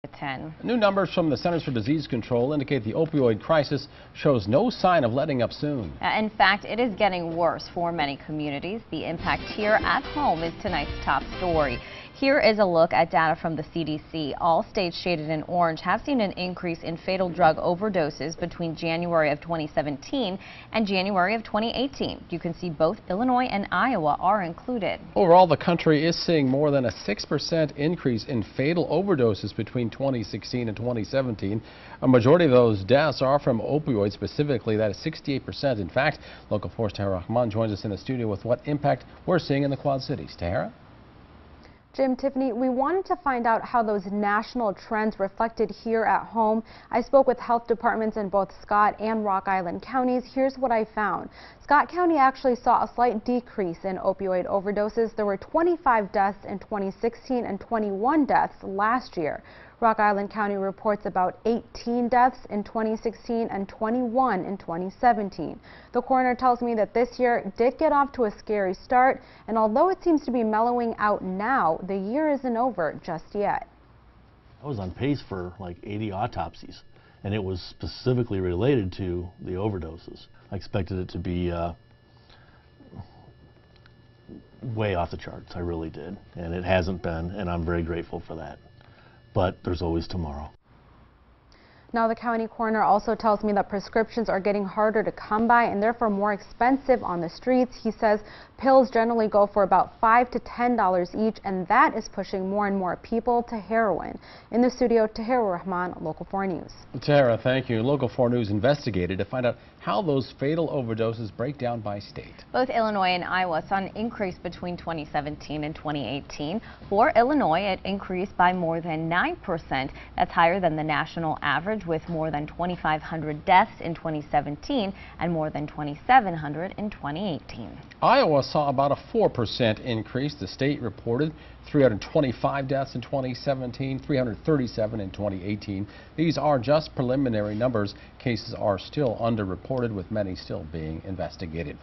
At 10. New numbers from the Centers for Disease Control indicate the opioid crisis shows no sign of letting up soon. In fact, it is getting worse for many communities. The impact here at home is tonight's top story. Here is a look at data from the CDC. All states shaded in orange have seen an increase in fatal drug overdoses between January of 2017 and January of 2018. You can see both Illinois and Iowa are included. Overall, the country is seeing more than a 6% increase in fatal overdoses between 2016 and 2017. A majority of those deaths are from opioids specifically. That is 68%. In fact, local 4's Tahira Rahman joins us in the studio with what impact we're seeing in the Quad Cities. Tahira? Jim, Tiffany, we wanted to find out how those national trends reflected here at home. I spoke with health departments in both Scott and Rock Island counties. Here's what I found. Scott County actually saw a slight decrease in opioid overdoses. There were 25 deaths in 2016 and 21 deaths last year. Rock Island County reports about 18 deaths in 2016 and 21 in 2017. The coroner tells me that this year did get off to a scary start, and although it seems to be mellowing out now, the year isn't over just yet. I was on pace for like 80 autopsies, and it was specifically related to the overdoses. I expected it to be way off the charts, I really did, and it hasn't been, and I'm very grateful for that. But there's always tomorrow. Now, the county coroner also tells me that prescriptions are getting harder to come by and therefore more expensive on the streets. He says pills generally go for about $5 to $10 each, and that is pushing more and more people to heroin. In the studio, Tahira Rahman, Local 4 News. Tahira, thank you. Local 4 News investigated to find out how those fatal overdoses break down by state. Both Illinois and Iowa saw an increase between 2017 and 2018. For Illinois, it increased by more than 9%. That's higher than the national average, with more than 2,500 deaths in 2017 and more than 2,700 in 2018. Iowa saw about a 4% increase. The state reported 325 deaths in 2017, 337 in 2018. These are just preliminary numbers. Cases are still underreported, with many still being investigated.